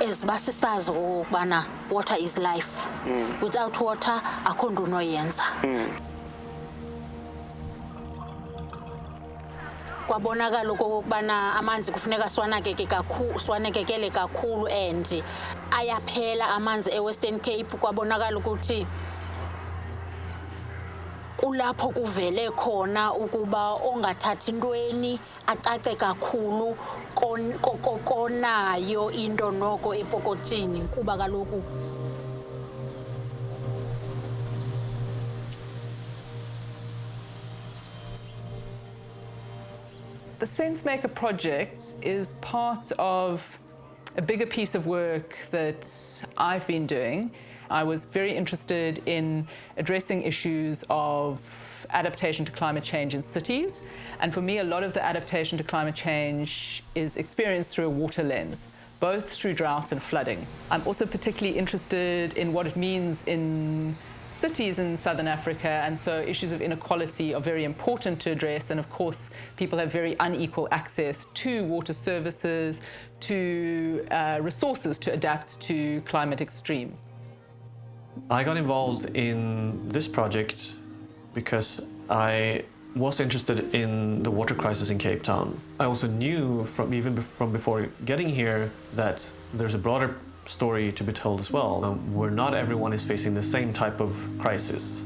Esiba sisazi ukubana water is life. Without water, akho nto unoyenza. Kwabonakala ukubana amanzi kufuneka swanekekele kakhulu and ayaphela amanzi eWestern Cape. Kwabonakala ukuthi kulapho kuvele khona ukuba ongathathi ntweni acace kakhulu konayo into noko epokotini kuba kaloku The Sensemaker project is part of a bigger piece of work that I've been doing. I was very interested in addressing issues of adaptation to climate change in cities. And for me, a lot of the adaptation to climate change is experienced through a water lens, both through drought and flooding. I'm also particularly interested in what it means in cities in Southern Africa, and so issues of inequality are very important to address. And of course, people have very unequal access to water services, to resources to adapt to climate extremes. I got involved in this project because I was interested in the water crisis in Cape Town. I also knew even from before getting here that there's a broader story to be told as well, where not everyone is facing the same type of crisis.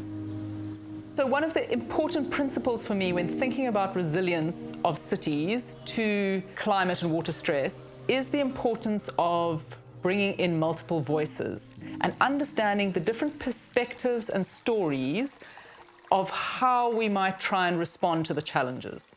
So one of the important principles for me when thinking about resilience of cities to climate and water stress is the importance of bringing in multiple voices and understanding the different perspectives and stories of how we might try and respond to the challenges.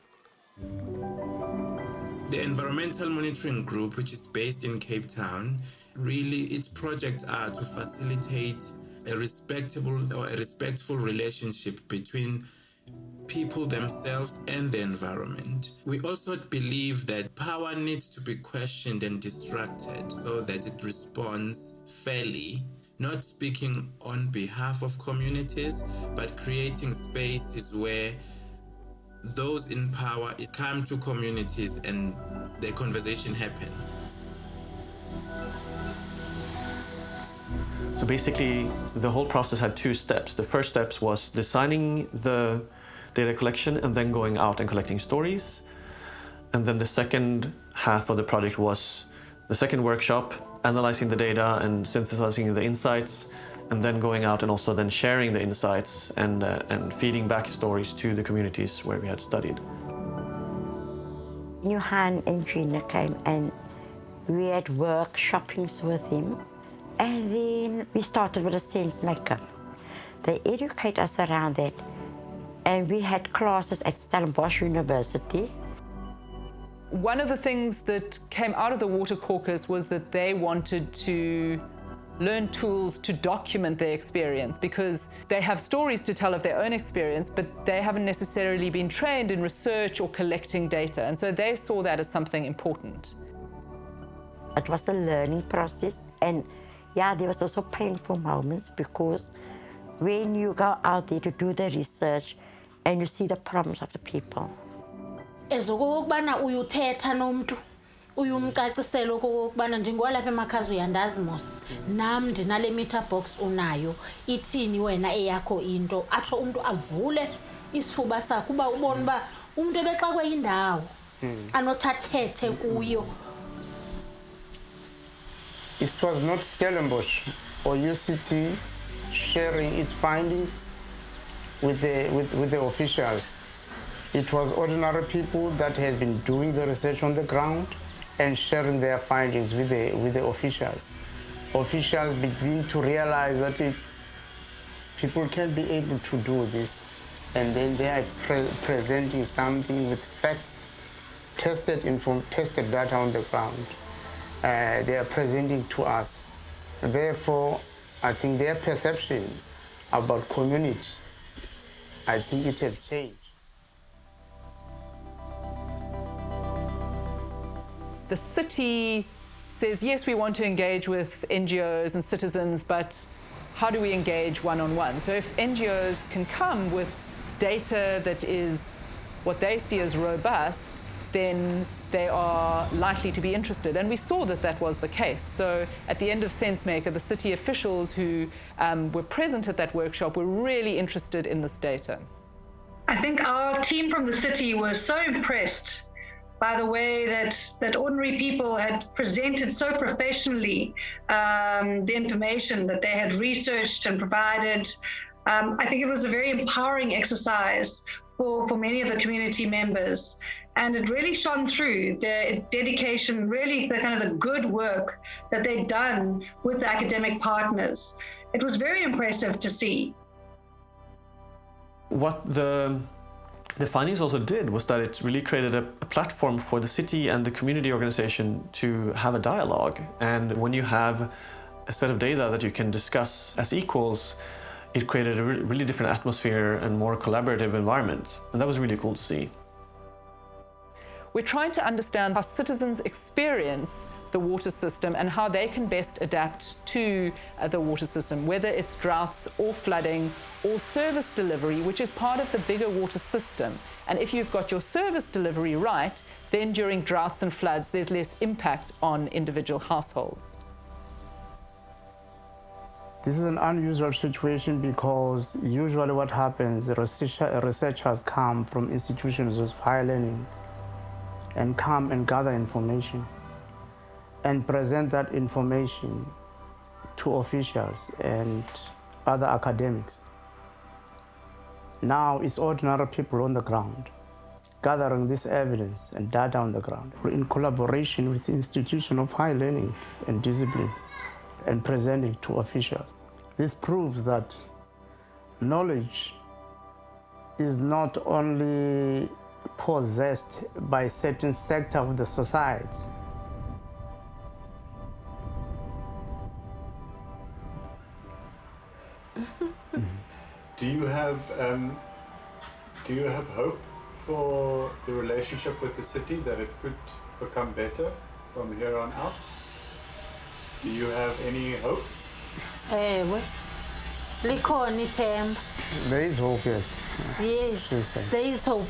The Environmental Monitoring Group, which is based in Cape Town, really its projects are to facilitate a respectful relationship between people themselves and the environment. We also believe that power needs to be questioned and distracted so that it responds fairly, not speaking on behalf of communities, but creating spaces where those in power come to communities and the conversation happen. So basically, the whole process had two steps. The first step was designing the data collection and then going out and collecting stories. And then the second half of the project was the second workshop, analyzing the data and synthesizing the insights, and then going out and also then sharing the insights and feeding back stories to the communities where we had studied. Johan and Gina came and we had workshoppings with him. And then we started with a Sensemaker. They educate us around that. And we had classes at Stellenbosch University. One of the things that came out of the Water Caucus was that they wanted to learn tools to document their experience, because they have stories to tell of their own experience, but they haven't necessarily been trained in research or collecting data. And so they saw that as something important. It was a learning process. And yeah, there was also painful moments, because when you go out there to do the research and you see the problems of the people. ezokubana uyuthetha nomuntu uyumcacisela ukubana ndingolapha emakhaya uyandazi mos nam ndinale meter box unayo ithini wena eyakho into atsho umuntu avule isifuba sakhe uba ubone ba umuntu ebexakwe indawo anothathethe kuyo. It was not Stellenbosch or UCT sharing its findings with the officials. It was ordinary people that had been doing the research on the ground and sharing their findings with the officials. Officials begin to realize that people can be able to do this, and then they are presenting something with facts, tested data on the ground. They are presenting to us. Therefore, I think their perception about community, I think it has changed. The city says, yes, we want to engage with NGOs and citizens, but how do we engage one-on-one? So if NGOs can come with data that is what they see as robust, then they are likely to be interested. And we saw that that was the case. So at the end of SenseMaker, the city officials who were present at that workshop were really interested in this data. I think our team from the city was so impressed by the way that ordinary people had presented so professionally the information that they had researched and provided. I think it was a very empowering exercise for many of the community members. And it really shone through their dedication, really the kind of the good work that they'd done with the academic partners. It was very impressive to see. What the findings also did was that it really created a platform for the city and the community organization to have a dialogue. And when you have a set of data that you can discuss as equals, it created a really different atmosphere and more collaborative environment. And that was really cool to see. We're trying to understand how citizens experience the water system and how they can best adapt to the water system, whether it's droughts or flooding or service delivery, which is part of the bigger water system. And if you've got your service delivery right, then during droughts and floods, there's less impact on individual households. This is an unusual situation because usually what happens, researchers come from institutions of higher learning and come and gather information and present that information to officials and other academics. Now it's ordinary people on the ground gathering this evidence and data on the ground in collaboration with the institution of higher learning and discipline and presenting to officials. This proves that knowledge is not only possessed by a certain sector of the society. Do you have hope for the relationship with the city, that it could become better from here on out? Do you have any hope? Ewe, likhona ithemba. There is hope, yes. Yes, there is hope.